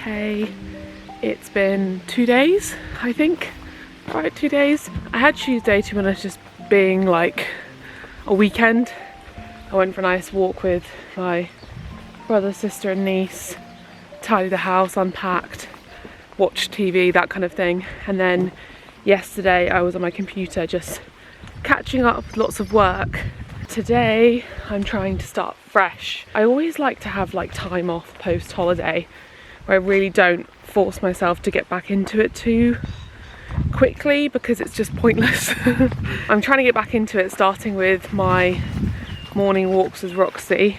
okay. It's been 2 days, I think. Right, 2 days. I had Tuesday to be honest just being like a weekend. I went for a nice walk with my brother, sister and niece, tidied the house, unpacked, watched TV, that kind of thing. And then yesterday I was on my computer just catching up with lots of work. Today I'm trying to start fresh. I always like to have like time off post holiday where I really don't force myself to get back into it too quickly because it's just pointless. I'm trying to get back into it, starting with my morning walks with Roxy.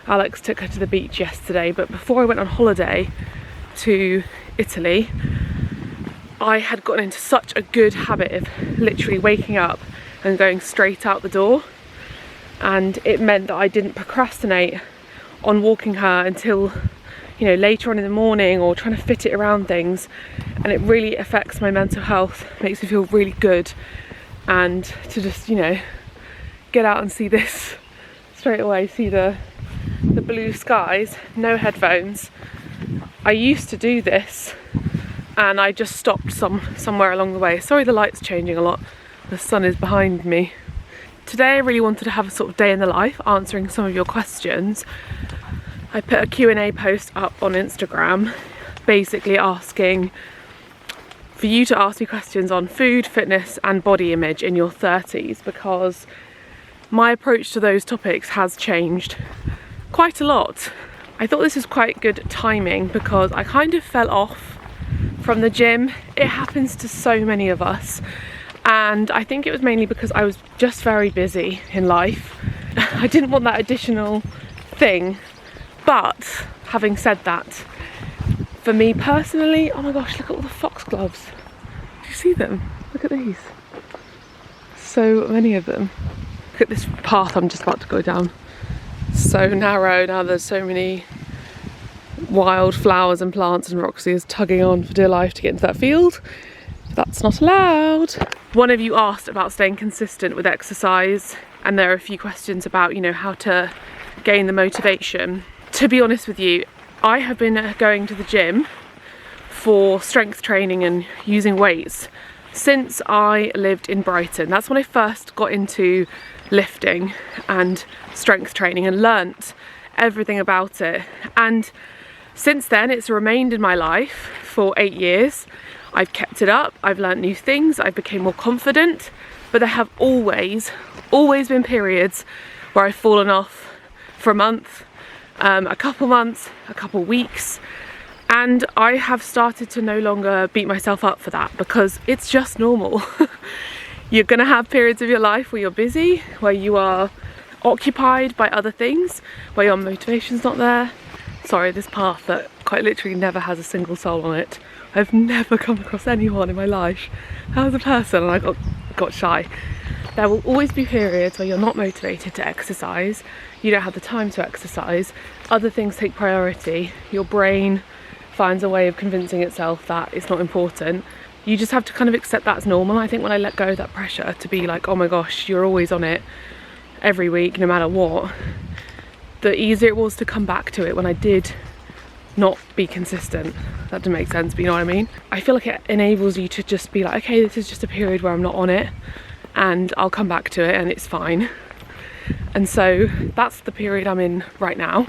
Alex took her to the beach yesterday, but before I went on holiday to Italy, I had gotten into such a good habit of literally waking up and going straight out the door, and it meant that I didn't procrastinate on walking her until, you know, later on in the morning or trying to fit it around things, and it really affects my mental health, makes me feel really good. And to just, you know, get out and see this straight away, see the blue skies, no headphones. I used to do this and I just stopped somewhere along the way. Sorry, the light's changing a lot, the sun is behind me. Today I really wanted to have a sort of day in the life, answering some of your questions. I put a Q&A post up on Instagram basically asking for you to ask me questions on food, fitness and body image in your 30s, because my approach to those topics has changed quite a lot. I thought this was quite good timing because I kind of fell off from the gym. It happens to so many of us, and I think it was mainly because I was just very busy in life. I didn't want that additional thing. But having said that, for me personally, oh my gosh, look at all the foxgloves. Do you see them? Look at these. So many of them. Look at this path I'm just about to go down. So narrow, now there's so many wild flowers and plants, and Roxy is tugging on for dear life to get into that field. That's not allowed. One of you asked about staying consistent with exercise, and there are a few questions about, you know, how to gain the motivation. To be honest with you, I have been going to the gym for strength training and using weights since I lived in Brighton. That's when I first got into lifting and strength training and learnt everything about it. And since then, it's remained in my life for 8 years. I've kept it up, I've learnt new things, I've become more confident, but there have always been periods where I've fallen off for a month, a couple months, a couple weeks, and I have started to no longer beat myself up for that because it's just normal. You're gonna have periods of your life where you're busy, where you are occupied by other things, where your motivation's not there. Sorry, this path that quite literally never has a single soul on it. I've never come across anyone in my life as a person, and I got shy. There will always be periods where you're not motivated to exercise, you don't have the time to exercise, other things take priority, your brain finds a way of convincing itself that it's not important. You just have to kind of accept that's normal. I think when I let go of that pressure to be like, oh my gosh, you're always on it every week, no matter what, the easier it was to come back to it when I did not be consistent. That doesn't make sense, but you know what I mean? I feel like it enables you to just be like, okay, this is just a period where I'm not on it, and I'll come back to it and it's fine. And so that's the period I'm in right now,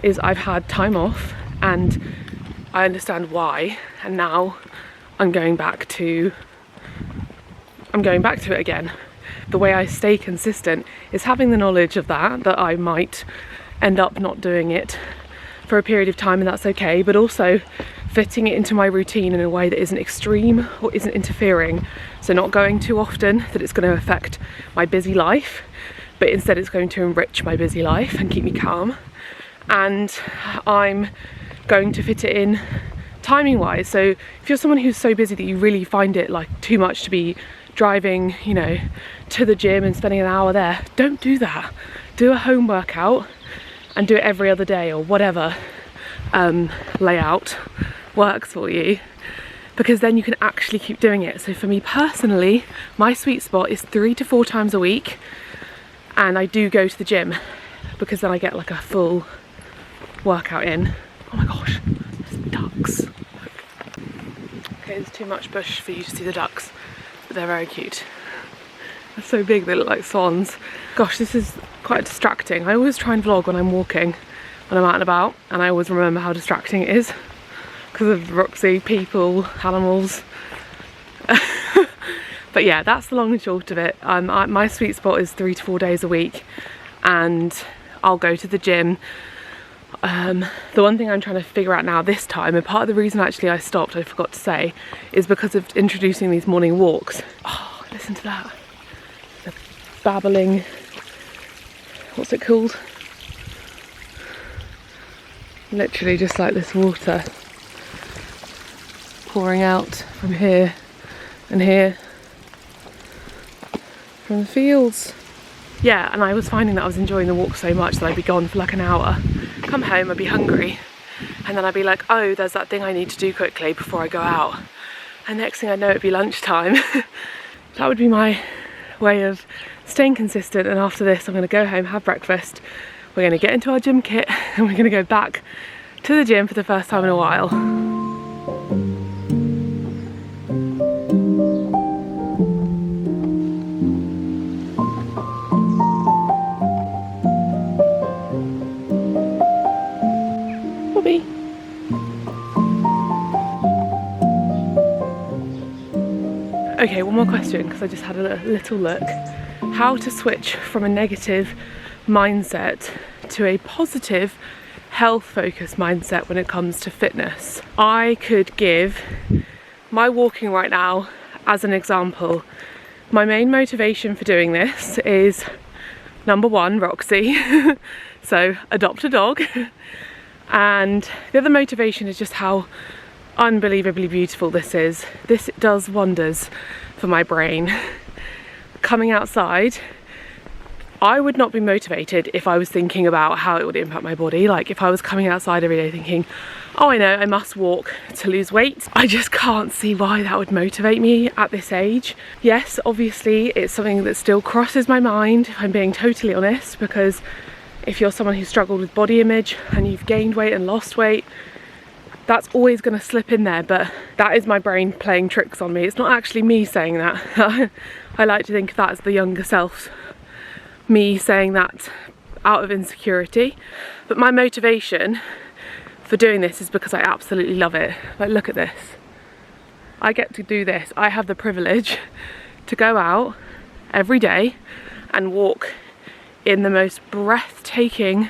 is I've had time off and I understand why, and now I'm going back to it again. The way I stay consistent is having the knowledge of that I might end up not doing it for a period of time, and that's okay, but also fitting it into my routine in a way that isn't extreme or isn't interfering. So not going too often that it's going to affect my busy life, but instead it's going to enrich my busy life and keep me calm. And I'm going to fit it in timing wise. So if you're someone who's so busy that you really find it like too much to be driving, you know, to the gym and spending an hour there, don't do that. Do a home workout and do it every other day, or whatever layout works for you, because then you can actually keep doing it. So for me personally, my sweet spot is 3 to 4 times a week, and I do go to the gym because then I get like a full workout in. Oh my gosh, it's dark. is too much bush for you to see the ducks, but they're very cute. They're so big, they look like swans. Gosh, this is quite distracting. I always try and vlog when I'm walking, when I'm out and about, and I always remember how distracting it is because of Roxy, people, animals. But yeah, that's the long and short of it. My sweet spot is 3 to 4 days a week, and I'll go to the gym. The one thing I'm trying to figure out now this time, and part of the reason actually I stopped, I forgot to say, is because of introducing these morning walks. Oh, listen to that. The babbling, what's it called? Literally just like this water pouring out from here and here from the fields. Yeah, and I was finding that I was enjoying the walk so much that I'd be gone for like an hour, come home, I'd be hungry, and then I'd be like, oh, there's that thing I need to do quickly before I go out, and next thing I know it'd be lunchtime. That would be my way of staying consistent. And after this I'm going to go home, have breakfast, we're going to get into our gym kit, and we're going to go back to the gym for the first time in a while. Bobby. Okay, one more question, because I just had a little look. How to switch from a negative mindset to a positive, health-focused mindset when it comes to fitness. I could give my walking right now as an example. My main motivation for doing this is, number one, Roxy. So adopt a dog. And the other motivation is just how unbelievably beautiful this is. This does wonders for my brain. Coming outside, I would not be motivated if I was thinking about how it would impact my body. Like if I was coming outside every day thinking, oh, I know, I must walk to lose weight. I just can't see why that would motivate me at this age. Yes, obviously it's something that still crosses my mind, if I'm being totally honest, because if you're someone who struggled with body image and you've gained weight and lost weight, that's always going to slip in there, but that is my brain playing tricks on me. It's not actually me saying that. I like to think of that as the younger self, me saying that out of insecurity. But my motivation for doing this is because I absolutely love it. Like, look at this. I get to do this. I have the privilege to go out every day and walk in the most breathtaking,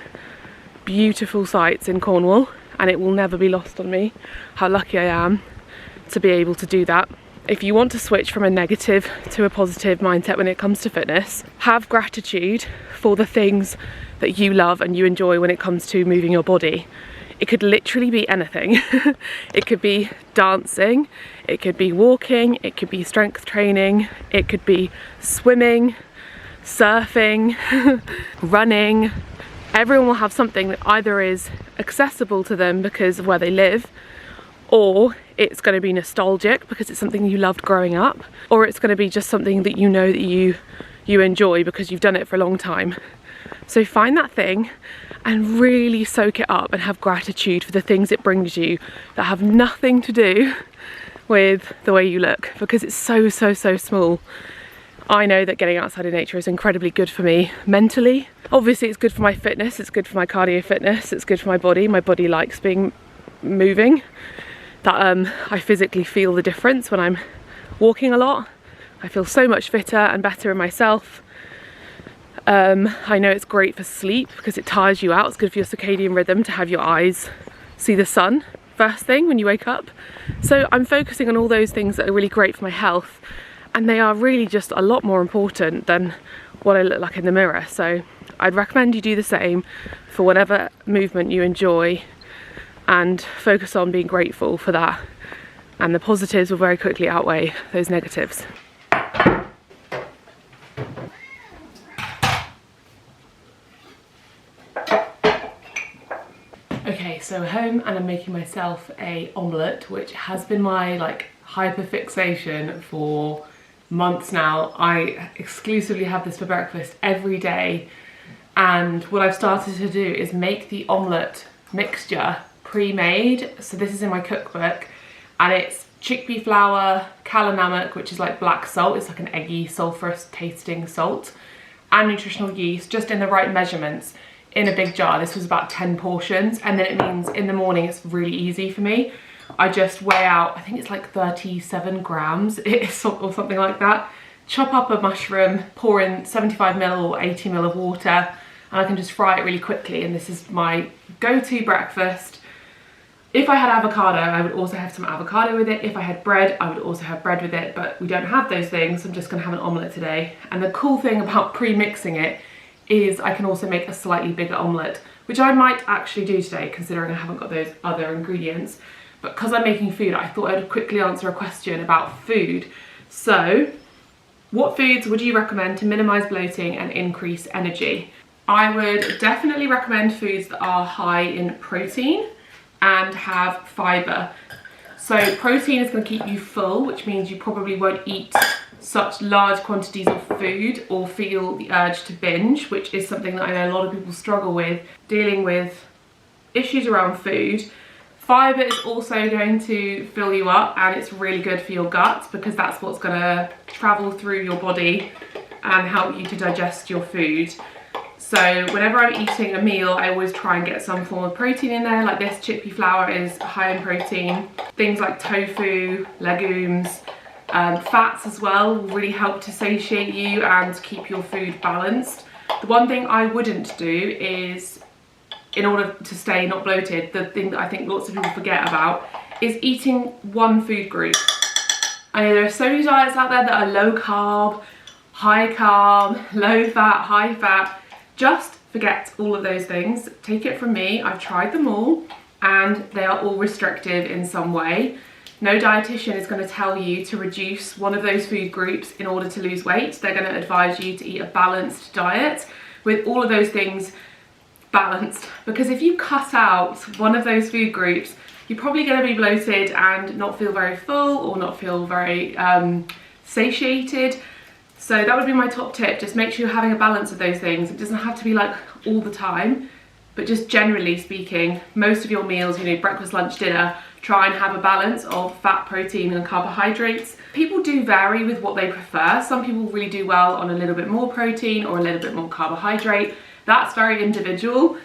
beautiful sights in Cornwall, and it will never be lost on me how lucky I am to be able to do that. If you want to switch from a negative to a positive mindset when it comes to fitness, have gratitude for the things that you love and you enjoy when it comes to moving your body. It could literally be anything. It could be dancing, it could be walking, it could be strength training, it could be swimming, surfing, running. Everyone will have something that either is accessible to them because of where they live, or it's going to be nostalgic because it's something you loved growing up, or it's going to be just something that you know that you enjoy because you've done it for a long time. So find that thing and really soak it up and have gratitude for the things it brings you that have nothing to do with the way you look, because it's so small. I know that getting outside in nature is incredibly good for me mentally. Obviously it's good for my fitness, it's good for my cardio fitness, it's good for my body. My body likes being moving. That I physically feel the difference when I'm walking a lot. I feel so much fitter and better in myself. I know it's great for sleep because it tires you out. It's good for your circadian rhythm to have your eyes see the sun first thing when you wake up. So I'm focusing on all those things that are really great for my health, and they are really just a lot more important than what I look like in the mirror. So I'd recommend you do the same for whatever movement you enjoy, and focus on being grateful for that, and the positives will very quickly outweigh those negatives. Okay, so home, and I'm making myself a omelette, which has been my hyper fixation for months now. I exclusively have this for breakfast every day, and what I've started to do is make the omelette mixture pre-made. So this is in my cookbook, and it's chickpea flour, kalinamak, which is like black salt, it's like an eggy sulphurous tasting salt, and nutritional yeast, just in the right measurements in a big jar. This was about 10 portions, and then it means in the morning it's really easy for me. I just weigh out, I think it's like 37 grams or something like that. Chop up a mushroom, pour in 75 ml or 80 ml of water, and I can just fry it really quickly, and this is my go-to breakfast. If I had avocado, I would also have some avocado with it. If I had bread, I would also have bread with it, but we don't have those things, so I'm just gonna have an omelette today. And the cool thing about pre-mixing it is I can also make a slightly bigger omelette, which I might actually do today, considering I haven't got those other ingredients. But because I'm making food, I thought I'd quickly answer a question about food. So, what foods would you recommend to minimize bloating and increase energy? I would definitely recommend foods that are high in protein and have fibre. So protein is going to keep you full, which means you probably won't eat such large quantities of food or feel the urge to binge, which is something that I know a lot of people struggle with, dealing with issues around food. Fibre is also going to fill you up, and it's really good for your gut because that's what's going to travel through your body and help you to digest your food. So whenever I'm eating a meal, I always try and get some form of protein in there. Like this chickpea flour is high in protein. Things like tofu, legumes, fats as well will really help to satiate you and keep your food balanced. The one thing I wouldn't do is, in order to stay not bloated, the thing that I think lots of people forget about is eating one food group. I know there are so many diets out there that are low carb, low fat, high fat. Just forget all of those things. Take it from me, I've tried them all and they are all restrictive in some way. No dietitian is going to tell you to reduce one of those food groups in order to lose weight. They're going to advise you to eat a balanced diet with all of those things balanced, because if you cut out one of those food groups, you're probably going to be bloated and not feel very full or not feel very satiated. So that would be my top tip. Just make sure you're having a balance of those things. It doesn't have to be like all the time, but just generally speaking, most of your meals, you know, breakfast, lunch, dinner, try and have a balance of fat, protein and carbohydrates. People do vary with what they prefer. Some people really do well on a little bit more protein or a little bit more carbohydrate. That's very individual.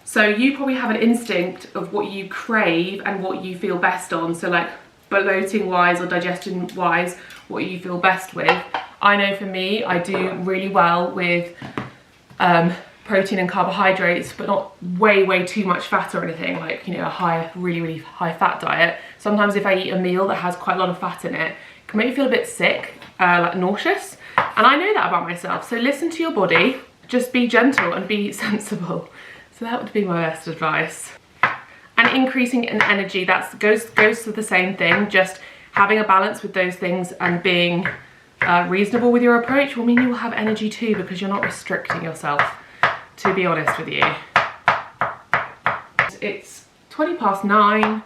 So you probably have an instinct of what you crave and what you feel best on. So like bloating wise or digestion wise, what you feel best with. I know for me, I do really well with protein and carbohydrates, but not way too much fat or anything, like, you know, a really high fat diet. Sometimes if I eat a meal that has quite a lot of fat in it, it can make me feel a bit sick, like nauseous. And I know that about myself. So listen to your body, just be gentle and be sensible. So that would be my best advice. And increasing in energy, that goes to the same thing. Just having a balance with those things and being reasonable with your approach will mean you will have energy too, because you're not restricting yourself, to be honest with you. It's 9:20,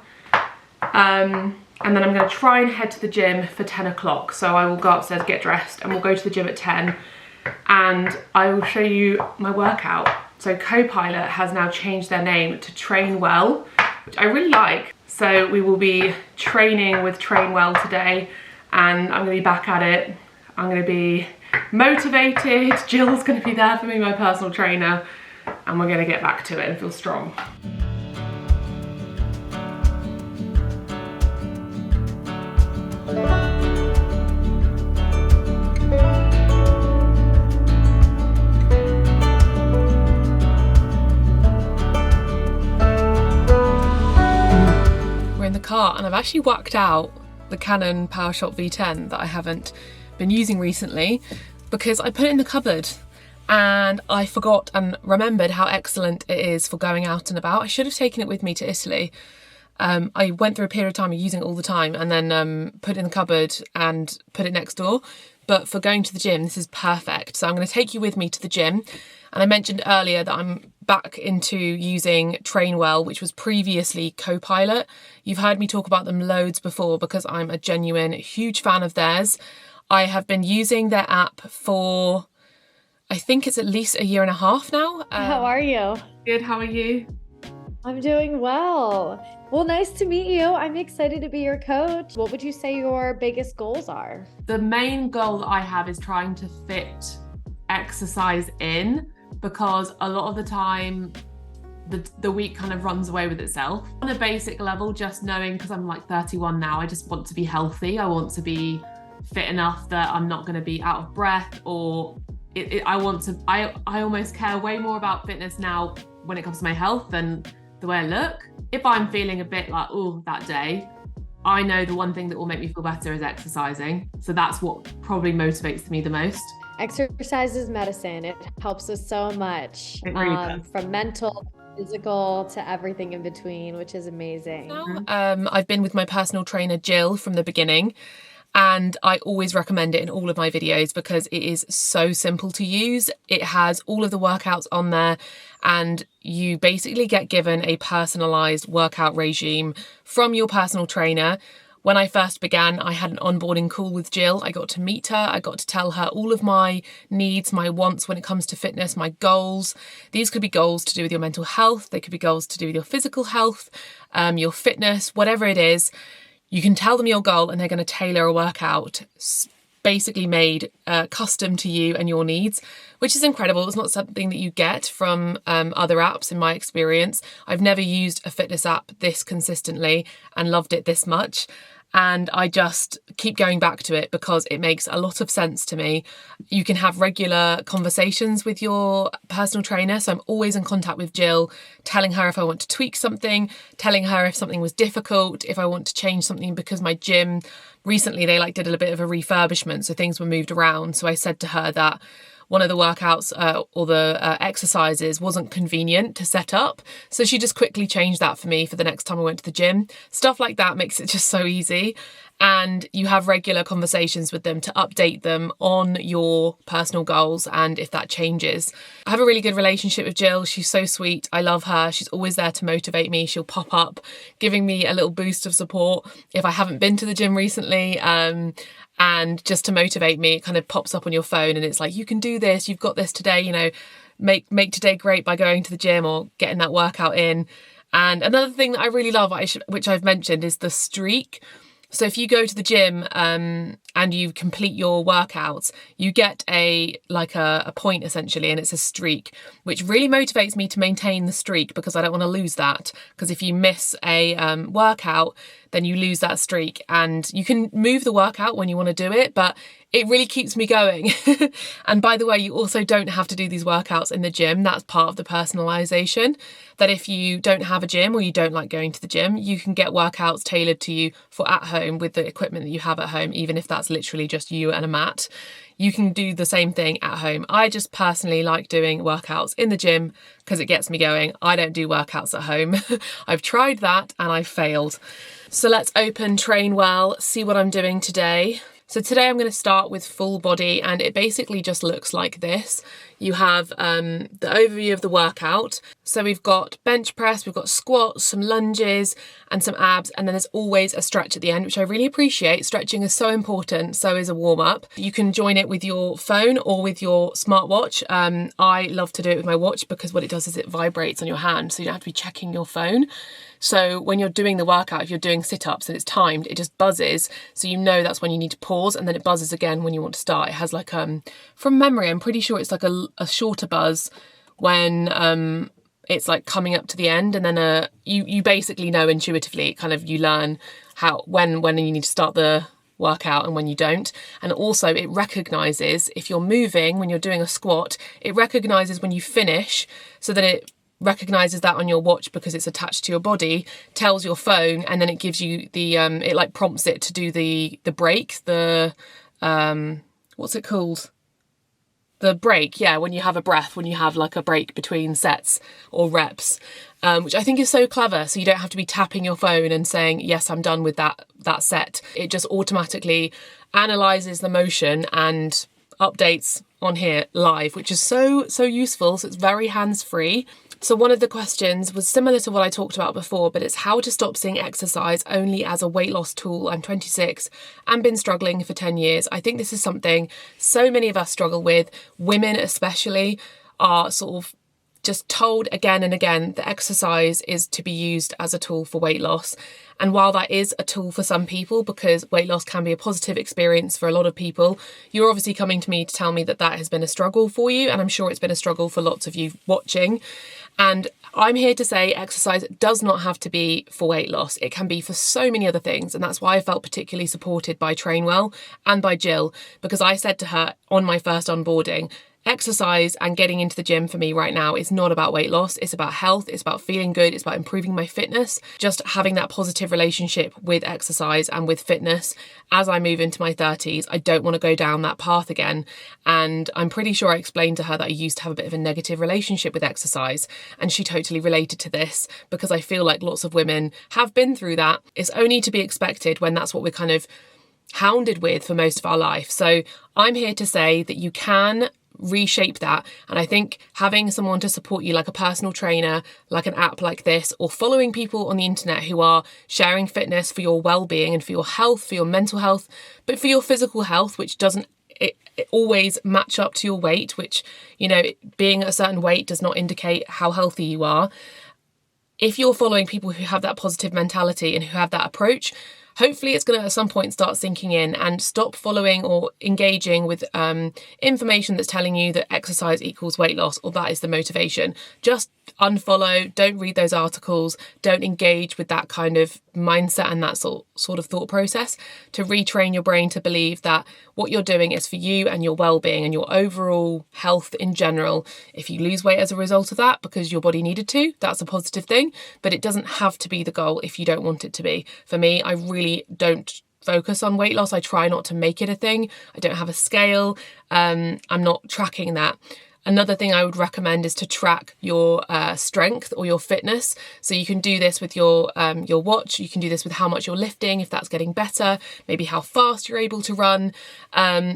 and then I'm going to try and head to the gym for 10 o'clock. So I will go upstairs, get dressed, and we'll go to the gym at 10, and I will show you my workout. So Copilot has now changed their name to Train Well, which I really like. So we will be training with Train Well today, and I'm going to be back at it. I'm going to be motivated. Jill's going to be there for me, my personal trainer, and we're going to get back to it and feel strong. We're in the car and I've actually whacked out the Canon PowerShot V10 that I haven't been using recently because I put it in the cupboard and I forgot and remembered how excellent it is for going out and about. I should have taken it with me to Italy. I went through a period of time of using it all the time and then put it in the cupboard and put it next door. But for going to the gym, this is perfect. So I'm going to take you with me to the gym. And I mentioned earlier that I'm back into using Train Well, which was previously Copilot. You've heard me talk about them loads before because I'm a genuine huge fan of theirs. I have been using their app for, I think it's at least a year and a half now. How are you? Good, how are you? I'm doing well. Well, nice to meet you. I'm excited to be your coach. What would you say your biggest goals are? The main goal that I have is trying to fit exercise in, because a lot of the time the week kind of runs away with itself. On a basic level, just knowing, because I'm like 31 now, I just want to be healthy. I want to be fit enough that I'm not going to be out of breath, or I almost care way more about fitness now when it comes to my health than the way I look. If I'm feeling a bit like, oh, that day, I know the one thing that will make me feel better is exercising. So that's what probably motivates me the most. Exercise is medicine. It helps us so much, It really does. from mental, physical to everything in between, which is amazing. Now, I've been with my personal trainer, Jill, from the beginning. And I always recommend it in all of my videos because it is so simple to use. It has all of the workouts on there, and you basically get given a personalised workout regime from your personal trainer. When I first began, I had an onboarding call with Jill. I got to meet her. I got to tell her all of my needs, my wants when it comes to fitness, my goals. These could be goals to do with your mental health. They could be goals to do with your physical health, your fitness, whatever it is. You can tell them your goal and they're going to tailor a workout basically made custom to you and your needs, which is incredible. It's not something that you get from other apps in my experience. I've never used a fitness app this consistently and loved it this much. And I just keep going back to it because it makes a lot of sense to me. You can have regular conversations with your personal trainer. So I'm always in contact with Jill, telling her if I want to tweak something, telling her if something was difficult, if I want to change something, because my gym recently, they did a bit of a refurbishment. So things were moved around. So I said to her that one of the workouts or the exercises wasn't convenient to set up. So she just quickly changed that for me for the next time I went to the gym. Stuff like that makes it just so easy. And you have regular conversations with them to update them on your personal goals and if that changes. I have a really good relationship with Jill. She's so sweet. I love her. She's always there to motivate me. She'll pop up, giving me a little boost of support if I haven't been to the gym recently. And just to motivate me, it kind of pops up on your phone and it's like, you can do this, you've got this today, make today great by going to the gym or getting that workout in. And another thing that I really love, which I've mentioned, is the streak. So if you go to the gym and you complete your workouts, you get a point essentially, and it's a streak, which really motivates me to maintain the streak because I don't want to lose that. Because if you miss a workout, then you lose that streak, and you can move the workout when you want to do it, but it really keeps me going. And by the way, you also don't have to do these workouts in the gym. That's part of the personalization, that if you don't have a gym or you don't like going to the gym, you can get workouts tailored to you for at home with the equipment that you have at home, even if that's literally just you and a mat. You can do the same thing at home. I just personally like doing workouts in the gym because it gets me going. I don't do workouts at home. I've tried that and I failed. So let's open Train Well, see what I'm doing today. So today I'm going to start with full body, and it basically just looks like this. You have the overview of the workout. So we've got bench press, we've got squats, some lunges and some abs, and then there's always a stretch at the end, which I really appreciate. Stretching is so important, so is a warm-up. You can join it with your phone or with your smartwatch. I love to do it with my watch because what it does is it vibrates on your hand, so you don't have to be checking your phone. So when you're doing the workout, if you're doing sit-ups and it's timed, it just buzzes. So you know that's when you need to pause, and then it buzzes again when you want to start. It has from memory, I'm pretty sure it's like a shorter buzz when it's like coming up to the end, and then you basically know intuitively, you learn when you need to start the workout and when you don't. And also it recognises if you're moving when you're doing a squat, it recognises when you finish, so that it recognises that on your watch because it's attached to your body, tells your phone, and then it gives you the it prompts it to do the break, what's it called? The break, yeah, when you have a breath, when you have a break between sets or reps, which I think is so clever. So you don't have to be tapping your phone and saying, yes, I'm done with that set. It just automatically analyses the motion and updates on here live, which is so useful. So it's very hands-free. So one of the questions was similar to what I talked about before, but it's how to stop seeing exercise only as a weight loss tool. I'm 26 and been struggling for 10 years. I think this is something so many of us struggle with. Women especially are sort of just told again and again that exercise is to be used as a tool for weight loss. And while that is a tool for some people, because weight loss can be a positive experience for a lot of people, you're obviously coming to me to tell me that that has been a struggle for you. And I'm sure it's been a struggle for lots of you watching. And I'm here to say exercise does not have to be for weight loss. It can be for so many other things. And that's why I felt particularly supported by Trainwell and by Jill, because I said to her on my first onboarding, exercise and getting into the gym for me right now is not about weight loss. It's about health. It's about feeling good. It's about improving my fitness. Just having that positive relationship with exercise and with fitness as I move into my 30s. I don't want to go down that path again. And I'm pretty sure I explained to her that I used to have a bit of a negative relationship with exercise. And she totally related to this, because I feel like lots of women have been through that. It's only to be expected when that's what we're kind of hounded with for most of our life. So I'm here to say that you can reshape that. And I think having someone to support you, like a personal trainer, like an app like this, or following people on the internet who are sharing fitness for your well-being and for your health, for your mental health, but for your physical health, which doesn't it always match up to your weight, which, you know, being a certain weight does not indicate how healthy you are. If you're following people who have that positive mentality and who have that approach, hopefully it's going to at some point start sinking in, and stop following or engaging with information that's telling you that exercise equals weight loss, or that is the motivation. Just unfollow, don't read those articles, don't engage with that kind of mindset and that sort of thought process, to retrain your brain to believe that what you're doing is for you and your well-being and your overall health in general. If you lose weight as a result of that because your body needed to, that's a positive thing, but it doesn't have to be the goal if you don't want it to be. For me, I really don't focus on weight loss. I try not to make it a thing. I don't have a scale. I'm not tracking that. Another thing I would recommend is to track your strength or your fitness. So you can do this with your watch. You can do this with how much you're lifting, if that's getting better, maybe how fast you're able to run.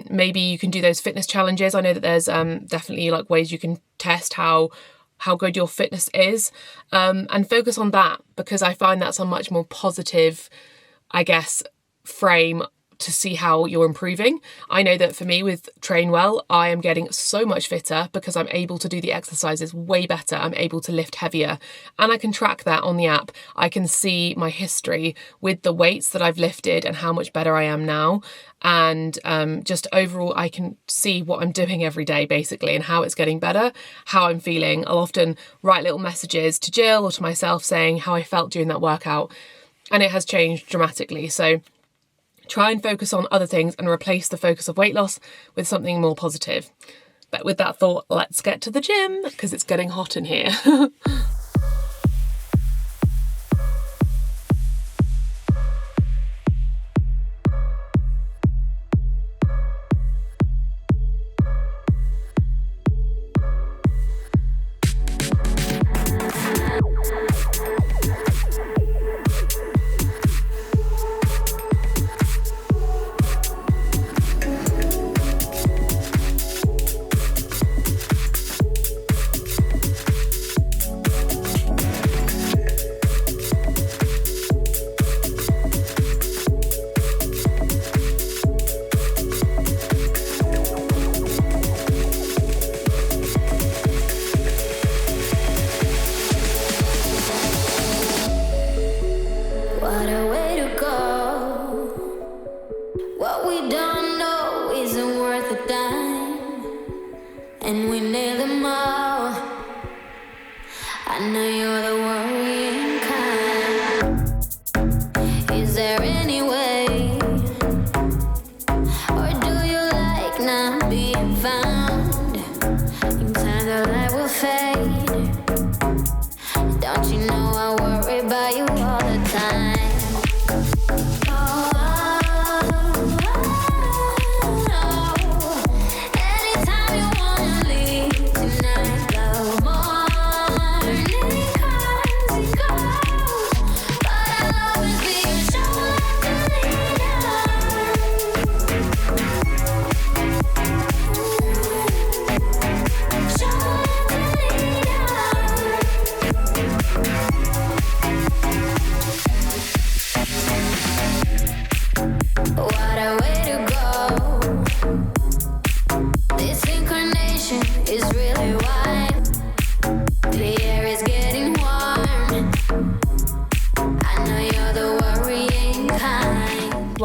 Maybe you can do those fitness challenges. I know that there's definitely like ways you can test how good your fitness is, and focus on that, because I find that's a much more positive, I guess, frame to see how you're improving. I know that for me with Trainwell, I am getting so much fitter because I'm able to do the exercises way better. I'm able to lift heavier, and I can track that on the app. I can see my history with the weights that I've lifted and how much better I am now. And just overall, I can see what I'm doing every day basically, and how it's getting better, how I'm feeling. I'll often write little messages to Jill or to myself saying how I felt during that workout, and it has changed dramatically. So try and focus on other things and replace the focus of weight loss with something more positive. But with that thought, let's get to the gym, because it's getting hot in here.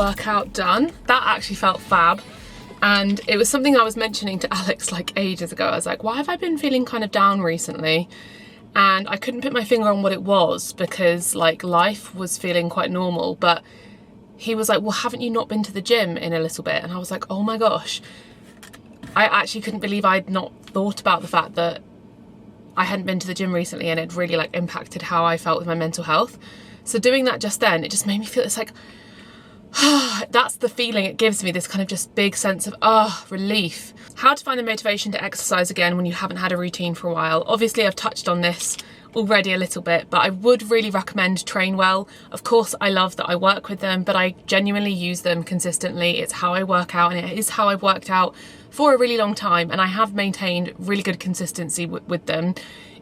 workout done. That actually felt fab. And it was something I was mentioning to Alex like ages ago. I was like, why have I been feeling kind of down recently? And I couldn't put my finger on what it was because like life was feeling quite normal. But he was like, well, haven't you not been to the gym in a little bit? And I was like, oh my gosh. I actually couldn't believe I'd not thought about the fact that I hadn't been to the gym recently and it really like impacted how I felt with my mental health. So doing that just then, it just made me feel, it's like, that's the feeling it gives me, this kind of just big sense of relief. How to find the motivation to exercise again when you haven't had a routine for a while. Obviously I've touched on this already a little bit, but I would really recommend Train Well. Of course I love that I work with them, but I genuinely use them consistently. It's how I work out, and it is how I've worked out for a really long time, and I have maintained really good consistency with them.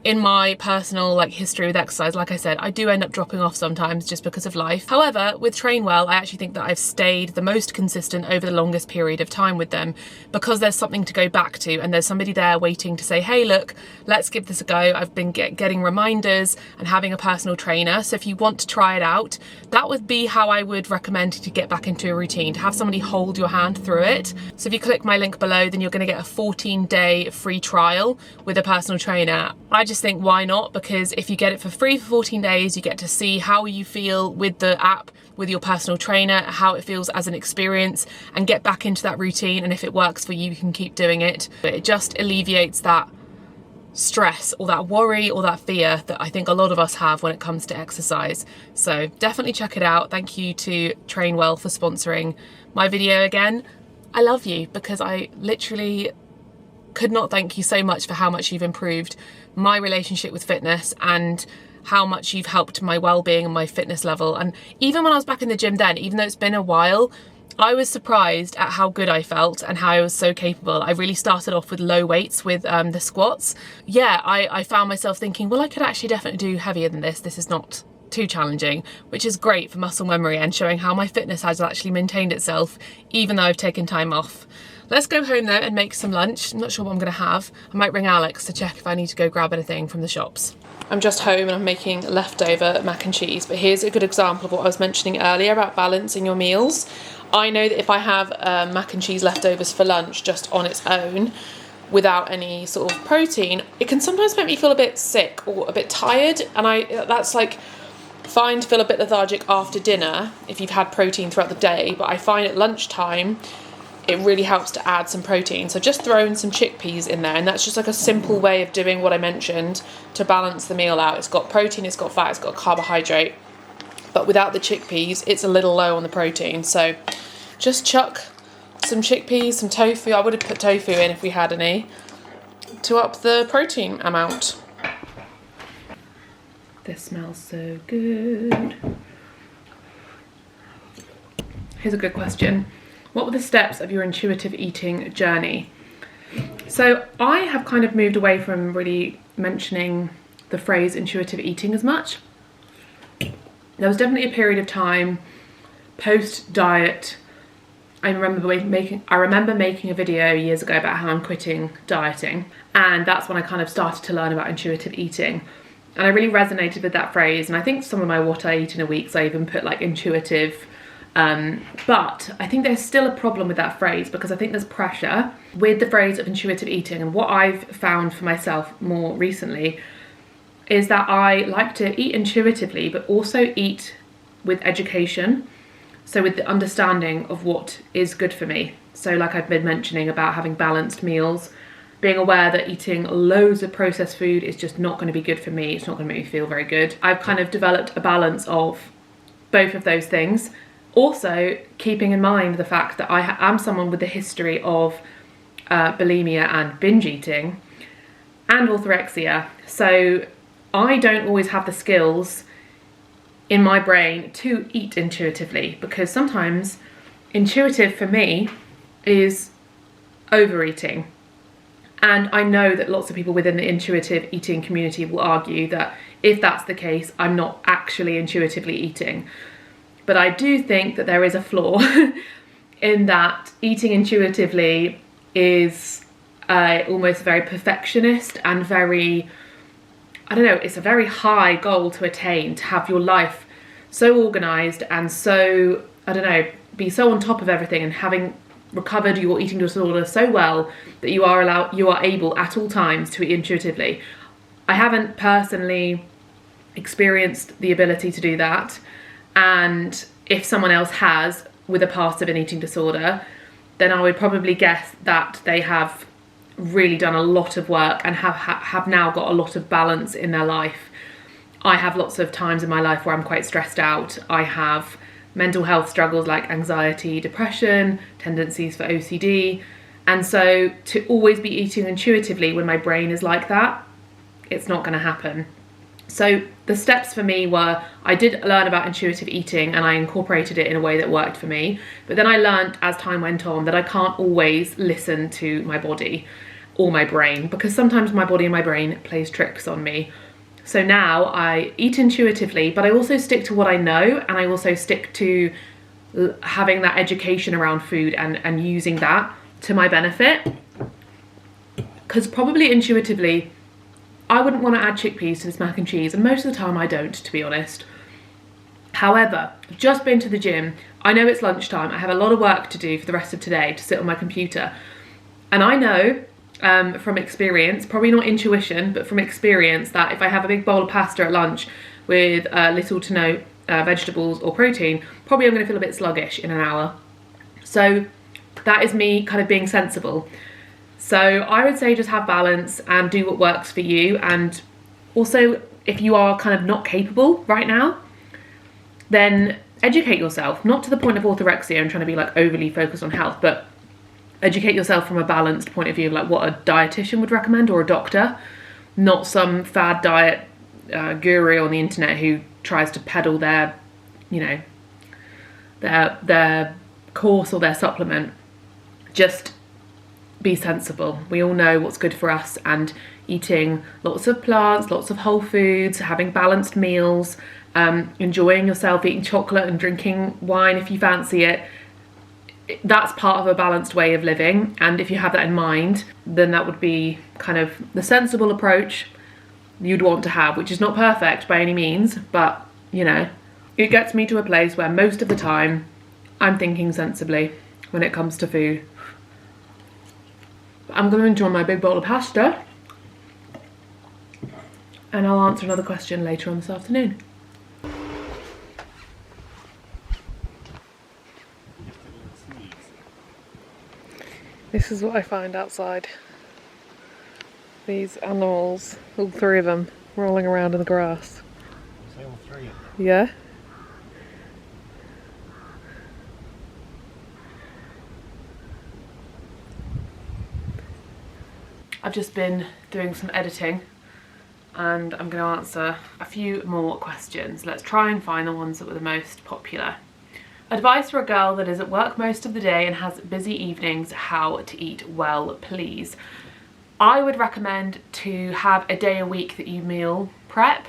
In my personal like history with exercise, like I said, I do end up dropping off sometimes just because of life. However, with Train Well, I actually think that I've stayed the most consistent over the longest period of time with them because there's something to go back to and there's somebody there waiting to say, hey, look, let's give this a go. I've been getting reminders and having a personal trainer. So if you want to try it out, that would be how I would recommend to get back into a routine, to have somebody hold your hand through it. So if you click my link below, then you're going to get a 14-day free trial with a personal trainer. I just think, why not? Because if you get it for free for 14 days, you get to see how you feel with the app, with your personal trainer, how it feels as an experience, and get back into that routine. And if it works for you, you can keep doing it. But it just alleviates that stress or that worry or that fear that I think a lot of us have when it comes to exercise. So definitely check it out. Thank you to Train Well for sponsoring my video again. I love you because I literally could not thank you so much for how much you've improved my relationship with fitness and how much you've helped my well-being and my fitness level. And even when I was back in the gym then, even though it's been a while, I was surprised at how good I felt and how I was so capable. I really started off with low weights with the squats. Yeah, I found myself thinking, well, I could actually definitely do heavier than this. This is not too challenging, which is great for muscle memory and showing how my fitness has actually maintained itself, even though I've taken time off. Let's go home though and make some lunch. I'm not sure what I'm gonna have. I might ring Alex to check if I need to go grab anything from the shops. I'm just home and I'm making leftover mac and cheese, but here's a good example of what I was mentioning earlier about balancing your meals. I know that if I have mac and cheese leftovers for lunch just on its own, without any sort of protein, it can sometimes make me feel a bit sick or a bit tired, and that's like fine to feel a bit lethargic after dinner if you've had protein throughout the day, but I find at lunchtime it really helps to add some protein. So just throw in some chickpeas in there, and that's just like a simple way of doing what I mentioned to balance the meal out. It's got protein, it's got fat, it's got carbohydrate, but without the chickpeas, it's a little low on the protein. So just chuck some chickpeas, some tofu. I would have put tofu in if we had any, to up the protein amount. This smells so good. Here's a good question. What were the steps of your intuitive eating journey? So I have kind of moved away from really mentioning the phrase intuitive eating as much. There was definitely a period of time post-diet. I remember making a video years ago about how I'm quitting dieting, and that's when I kind of started to learn about intuitive eating. And I really resonated with that phrase, and I think some of my what I eat in a week, I even put like intuitive. But I think there's still a problem with that phrase because I think there's pressure with the phrase of intuitive eating. And what I've found for myself more recently is that I like to eat intuitively, but also eat with education. So with the understanding of what is good for me. So like I've been mentioning about having balanced meals, being aware that eating loads of processed food is just not going to be good for me. It's not going to make me feel very good. I've kind of developed a balance of both of those things. Also, keeping in mind the fact that I am someone with a history of bulimia and binge eating and orthorexia. So I don't always have the skills in my brain to eat intuitively, because sometimes intuitive for me is overeating. And I know that lots of people within the intuitive eating community will argue that if that's the case, I'm not actually intuitively eating. But I do think that there is a flaw in that eating intuitively is almost very perfectionist and very, I don't know, it's a very high goal to attain, to have your life so organised and so, I don't know, be so on top of everything and having recovered your eating disorder so well that you are able at all times to eat intuitively. I haven't personally experienced the ability to do that, and if someone else has with a past of an eating disorder, then I would probably guess that they have really done a lot of work and have now got a lot of balance in their life. I have lots of times in my life where I'm quite stressed out. I have mental health struggles like anxiety, depression, tendencies for OCD. And so to always be eating intuitively when my brain is like that, it's not going to happen. So the steps for me were, I did learn about intuitive eating and I incorporated it in a way that worked for me. But then I learned as time went on that I can't always listen to my body or my brain, because sometimes my body and my brain plays tricks on me. So now I eat intuitively, but I also stick to what I know, and I also stick to having that education around food and using that to my benefit. Because probably intuitively, I wouldn't want to add chickpeas to this mac and cheese, and most of the time I don't, to be honest. However, I've just been to the gym. I know it's lunchtime. I have a lot of work to do for the rest of today to sit on my computer. And I know from experience, probably not intuition, but from experience, that if I have a big bowl of pasta at lunch with little to no vegetables or protein, probably I'm going to feel a bit sluggish in an hour. So that is me kind of being sensible. So I would say just have balance and do what works for you. And also, if you are kind of not capable right now, then educate yourself, not to the point of orthorexia and trying to be like overly focused on health, but educate yourself from a balanced point of view of like what a dietitian would recommend, or a doctor, not some fad diet guru on the internet who tries to peddle their, you know, their course or their supplement. Just be sensible. We all know what's good for us, and eating lots of plants, lots of whole foods, having balanced meals, enjoying yourself, eating chocolate and drinking wine if you fancy it, that's part of a balanced way of living. And if you have that in mind, then that would be kind of the sensible approach you'd want to have, which is not perfect by any means, but you know, it gets me to a place where most of the time I'm thinking sensibly when it comes to food. I'm going to enjoy my big bowl of pasta, and I'll answer another question later on this afternoon. This is what I find outside. These animals, all three of them, rolling around in the grass. Say all three? Yeah. I've just been doing some editing and I'm going to answer a few more questions. Let's try and find the ones that were the most popular. Advice for a girl that is at work most of the day and has busy evenings, how to eat well, please. I would recommend to have a day a week that you meal prep,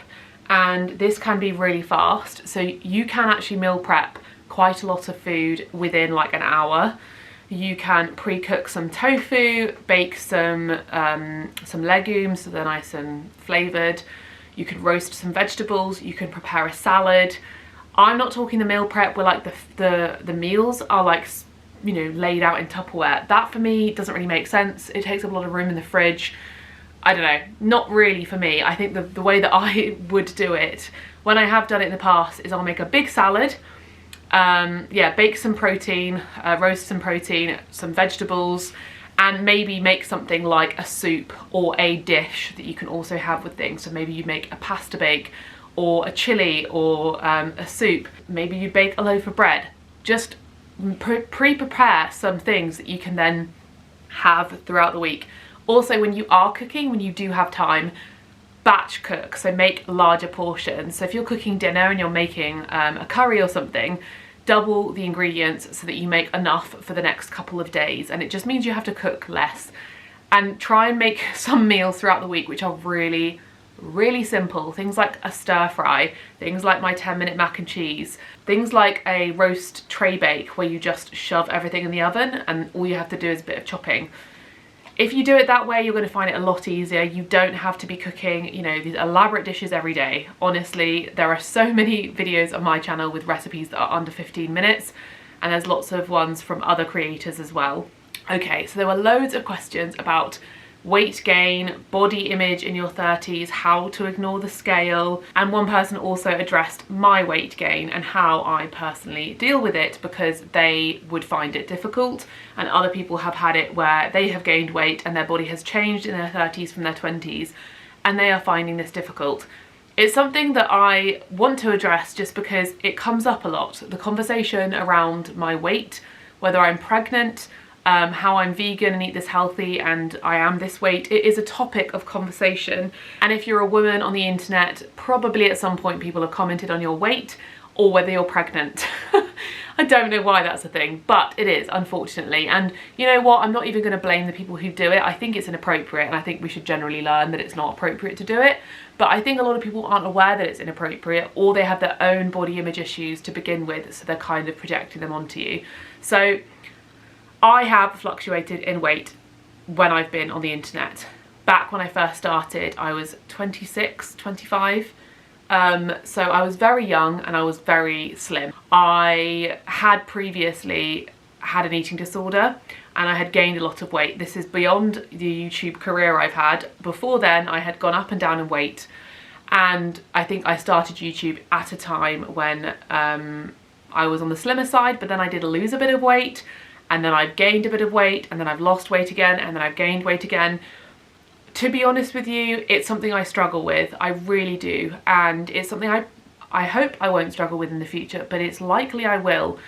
and this can be really fast. So you can actually meal prep quite a lot of food within like an hour. You can pre-cook some tofu, bake some legumes so they're nice and flavoured. You can roast some vegetables, you can prepare a salad. I'm not talking the meal prep where like the meals are like, you know, laid out in Tupperware. That for me doesn't really make sense. It takes up a lot of room in the fridge. I don't know, not really for me. I think the way that I would do it, when I have done it in the past, is I'll make a big salad. Yeah, bake some protein, roast some protein, some vegetables, and maybe make something like a soup or a dish that you can also have with things. So maybe you make a pasta bake, or a chili, or a soup. Maybe you bake a loaf of bread. Just pre-prepare some things that you can then have throughout the week. Also, when you are cooking, when you do have time, batch cook, so make larger portions. So if you're cooking dinner and you're making a curry or something, double the ingredients so that you make enough for the next couple of days, and it just means you have to cook less. And try and make some meals throughout the week which are really simple. Things like a stir fry, things like my 10-minute mac and cheese, things like a roast tray bake where you just shove everything in the oven and all you have to do is a bit of chopping. If you do it that way, you're going to find it a lot easier. You don't have to be cooking, you know, these elaborate dishes every day. Honestly, there are so many videos on my channel with recipes that are under 15 minutes, and there's lots of ones from other creators as well. Okay, so there were loads of questions about weight gain, body image in your 30s, how to ignore the scale, and one person also addressed my weight gain and how I personally deal with it, because they would find it difficult, and other people have had it where they have gained weight and their body has changed in their 30s from their 20s and they are finding this difficult. It's something that I want to address just because it comes up a lot. The conversation around my weight, whether I'm pregnant, how I'm vegan and eat this healthy and I am this weight, it is a topic of conversation. And if you're a woman on the internet, probably at some point people have commented on your weight or whether you're pregnant. I don't know why that's a thing, but it is, unfortunately. And you know what, I'm not even going to blame the people who do it. I think it's inappropriate, and I think we should generally learn that it's not appropriate to do it. But I think a lot of people aren't aware that it's inappropriate, or they have their own body image issues to begin with, so they're kind of projecting them onto you. So I have fluctuated in weight when I've been on the internet. Back when I first started, I was 26, 25. So I was very young and I was very slim. I had previously had an eating disorder and I had gained a lot of weight. This is beyond the YouTube career I've had. Before then, I had gone up and down in weight, and I think I started YouTube at a time when I was on the slimmer side, but then I did lose a bit of weight, and then I've gained a bit of weight, and then I've lost weight again, and then I've gained weight again. To be honest with you, it's something I struggle with. I really do. And it's something I hope I won't struggle with in the future, but it's likely I will.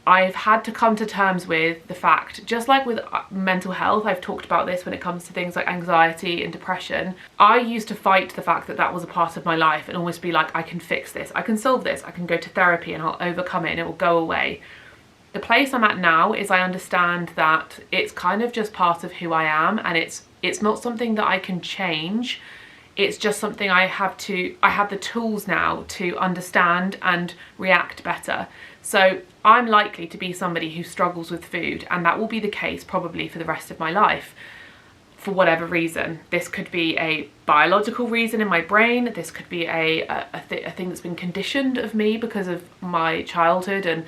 I've had to come to terms with the fact, just like with mental health, I've talked about this when it comes to things like anxiety and depression. I used to fight the fact that that was a part of my life and almost be like, I can fix this, I can solve this, I can go to therapy and I'll overcome it and it will go away. The place I'm at now is I understand that it's kind of just part of who I am, and it's not something that I can change. It's just something I have the tools now to understand and react better. So I'm likely to be somebody who struggles with food, and that will be the case probably for the rest of my life, for whatever reason. This could be a biological reason in my brain. This could be a thing that's been conditioned of me because of my childhood and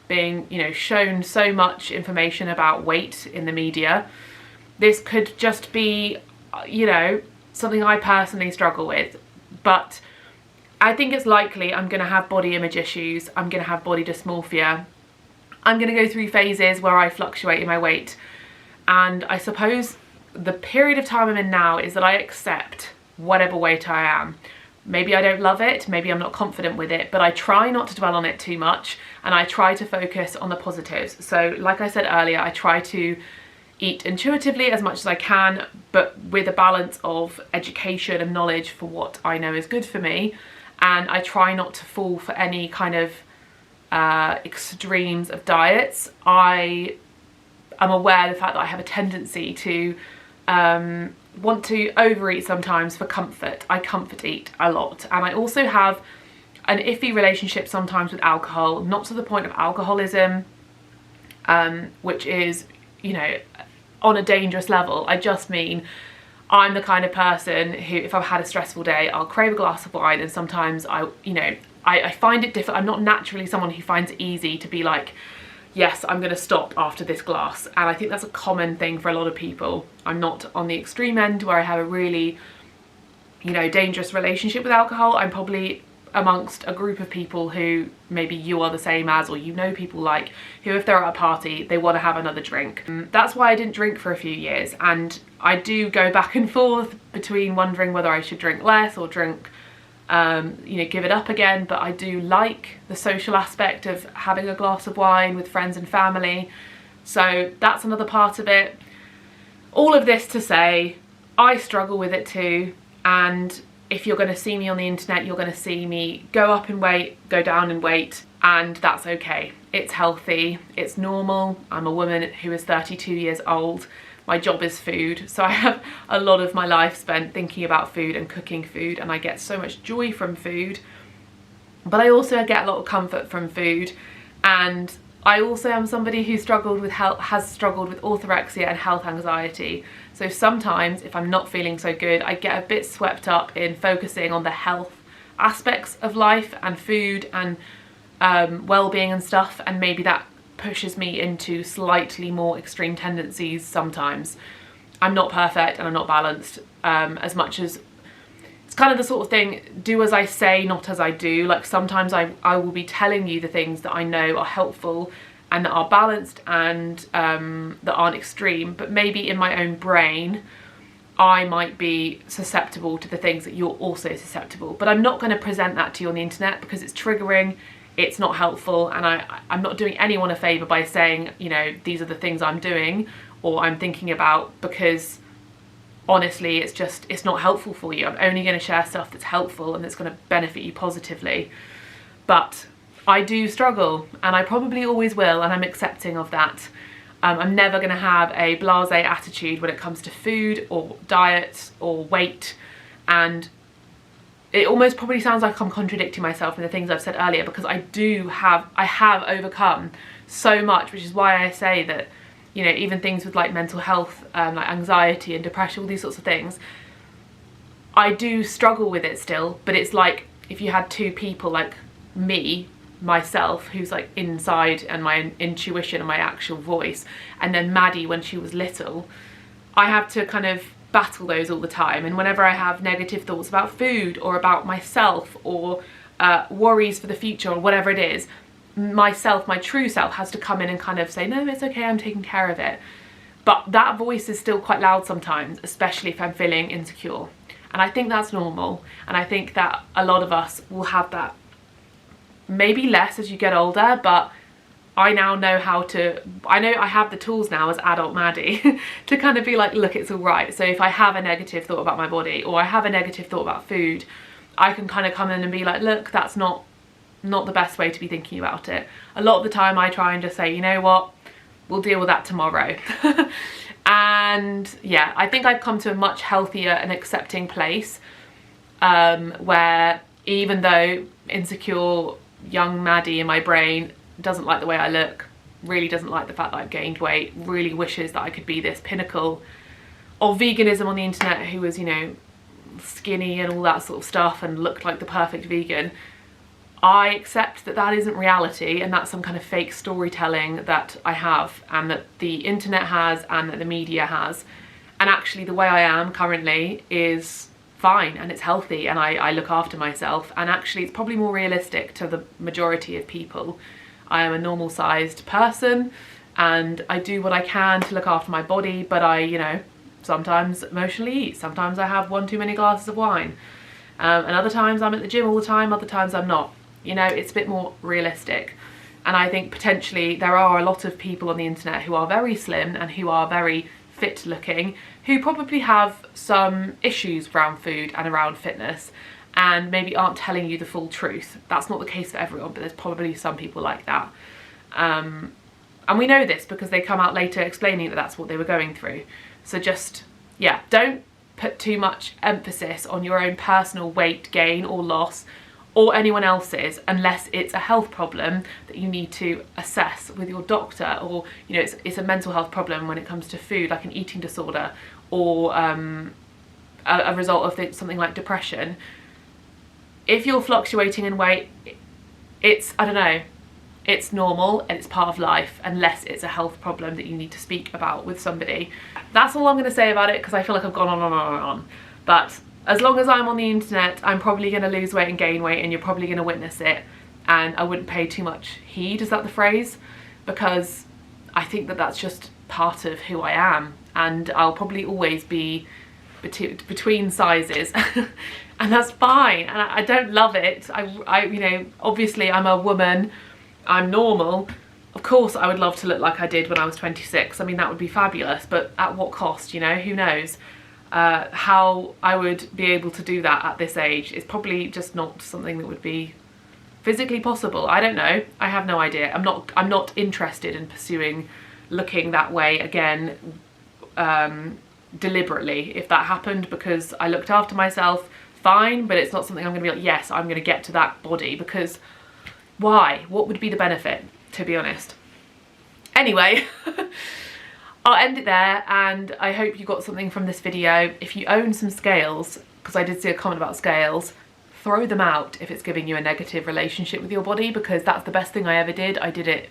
being, you know, shown so much information about weight in the media. This could just be, you know, something I personally struggle with. But I think it's likely I'm going to have body image issues. I'm going to have body dysmorphia. I'm going to go through phases where I fluctuate in my weight. And I suppose the period of time I'm in now is that I accept whatever weight I am. Maybe I don't love it, maybe I'm not confident with it, but I try not to dwell on it too much, and I try to focus on the positives. So like I said earlier, I try to eat intuitively as much as I can, but with a balance of education and knowledge for what I know is good for me. And I try not to fall for any kind of extremes of diets. I am aware of the fact that I have a tendency to want to overeat sometimes for comfort. I comfort eat a lot, and I also have an iffy relationship sometimes with alcohol, not to the point of alcoholism, which is, you know, on a dangerous level. I just mean I'm the kind of person who, if I've had a stressful day, I'll crave a glass of wine, and sometimes I find it difficult. I'm not naturally someone who finds it easy to be like, yes, I'm going to stop after this glass. And I think that's a common thing for a lot of people. I'm not on the extreme end where I have a really, you know, dangerous relationship with alcohol. I'm probably amongst a group of people who maybe you are the same as, or you know people like, who if they're at a party, they want to have another drink. That's why I didn't drink for a few years. And I do go back and forth between wondering whether I should drink less or drink, you know, give it up again. But I do like the social aspect of having a glass of wine with friends and family, so that's another part of it. All of this to say, I struggle with it too, and if you're going to see me on the internet, you're going to see me go up in weight, go down in weight, and that's okay. It's healthy, it's normal. I'm a woman who is 32 years old. My job is food, so I have a lot of my life spent thinking about food and cooking food, and I get so much joy from food. But I also get a lot of comfort from food, and I also am somebody who has struggled with orthorexia and health anxiety. So sometimes if I'm not feeling so good, I get a bit swept up in focusing on the health aspects of life and food and well-being and stuff, and maybe that pushes me into slightly more extreme tendencies sometimes. I'm not perfect and I'm not balanced, as much as it's kind of the sort of thing, do as I say, not as I do. Like sometimes I will be telling you the things that I know are helpful and that are balanced and that aren't extreme, but maybe in my own brain I might be susceptible to the things that you're also susceptible. But I'm not going to present that to you on the internet because it's triggering, it's not helpful, and I'm not doing anyone a favour by saying, you know, these are the things I'm doing or I'm thinking about, because honestly it's not helpful for you. I'm only going to share stuff that's helpful and that's going to benefit you positively. But I do struggle, and I probably always will, and I'm accepting of that. I'm never going to have a blasé attitude when it comes to food or diet or weight, and it almost probably sounds like I'm contradicting myself in the things I've said earlier, because I have overcome so much, which is why I say that, you know, even things with like mental health, like anxiety and depression, all these sorts of things, I do struggle with it still. But it's like if you had two people, like myself, who's like inside and my intuition and my actual voice, and then Maddie when she was little, I have to kind of battle those all the time. And whenever I have negative thoughts about food or about myself or worries for the future or whatever it is, myself, my true self, has to come in and kind of say, no, it's okay, I'm taking care of it. But that voice is still quite loud sometimes, especially if I'm feeling insecure. And I think that's normal, and I think that a lot of us will have that. Maybe less as you get older, but I now know I know I have the tools now as adult Maddie to kind of be like, look, it's all right. So if I have a negative thought about my body or I have a negative thought about food, I can kind of come in and be like, look, that's not the best way to be thinking about it. A lot of the time I try and just say, you know what, we'll deal with that tomorrow. And yeah, I think I've come to a much healthier and accepting place, where even though insecure young Maddie in my brain doesn't like the way I look, really doesn't like the fact that I've gained weight, really wishes that I could be this pinnacle of veganism on the internet who was, you know, skinny and all that sort of stuff and looked like the perfect vegan, I accept that that isn't reality, and that's some kind of fake storytelling that I have and that the internet has and that the media has. And actually the way I am currently is fine and it's healthy, and I look after myself, and actually it's probably more realistic to the majority of people. I am a normal sized person and I do what I can to look after my body, but I, you know, sometimes emotionally eat, sometimes I have one too many glasses of wine, and other times I'm at the gym all the time, other times I'm not. You know, it's a bit more realistic. And I think potentially there are a lot of people on the internet who are very slim and who are very fit looking, who probably have some issues around food and around fitness and maybe aren't telling you the full truth. That's not the case for everyone, but there's probably some people like that. And we know this because they come out later explaining that that's what they were going through. So just, yeah, don't put too much emphasis on your own personal weight gain or loss or anyone else's, unless it's a health problem that you need to assess with your doctor, or, you know, it's a mental health problem when it comes to food, like an eating disorder, or a result of something like depression. If you're fluctuating in weight, it's, I don't know, it's normal and it's part of life, unless it's a health problem that you need to speak about with somebody. That's all I'm going to say about it, because I feel like I've gone on and on and on. But as long as I'm on the internet, I'm probably going to lose weight and gain weight, and you're probably going to witness it, and I wouldn't pay too much heed, is that the phrase? Because I think that that's just part of who I am, and I'll probably always be between sizes and that's fine, and I don't love it. I you know, obviously I'm a woman, I'm normal. Of course I would love to look like I did when I was 26. I mean, that would be fabulous, but at what cost, you know? Who knows? How I would be able to do that at this age is probably just not something that would be physically possible. I don't know. I have no idea. I'm not interested in pursuing looking that way again, deliberately. If that happened because I looked after myself, fine, but it's not something I'm going to be like, yes, I'm going to get to that body, because why? What would be the benefit, to be honest? Anyway, I'll end it there, and I hope you got something from this video. If you own some scales, because I did see a comment about scales, throw them out if it's giving you a negative relationship with your body, because that's the best thing I ever did. I did it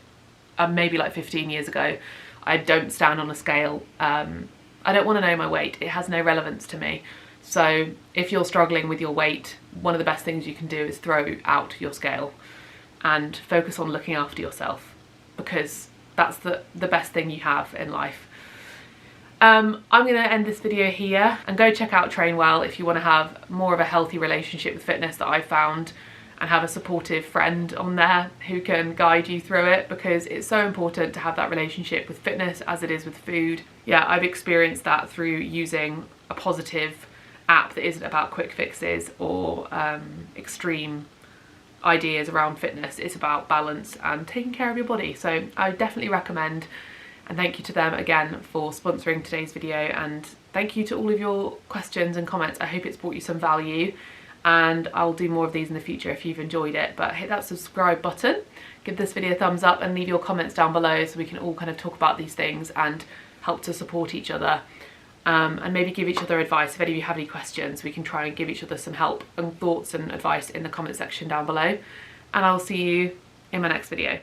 maybe like 15 years ago. I don't stand on a scale. I don't want to know my weight. It has no relevance to me. So if you're struggling with your weight, one of the best things you can do is throw out your scale and focus on looking after yourself, because that's the best thing you have in life. I'm going to end this video here, and go check out Train Well if you want to have more of a healthy relationship with fitness that I've found, and have a supportive friend on there who can guide you through it, because it's so important to have that relationship with fitness as it is with food. Yeah, I've experienced that through using a positive app that isn't about quick fixes or extreme ideas around fitness. It's about balance and taking care of your body. So I definitely recommend, and thank you to them again for sponsoring today's video, and thank you to all of your questions and comments. I hope it's brought you some value, and I'll do more of these in the future if you've enjoyed it. But hit that subscribe button, give this video a thumbs up, and leave your comments down below so we can all kind of talk about these things and help to support each other. And maybe give each other advice. If any of you have any questions, we can try and give each other some help and thoughts and advice in the comment section down below. And I'll see you in my next video.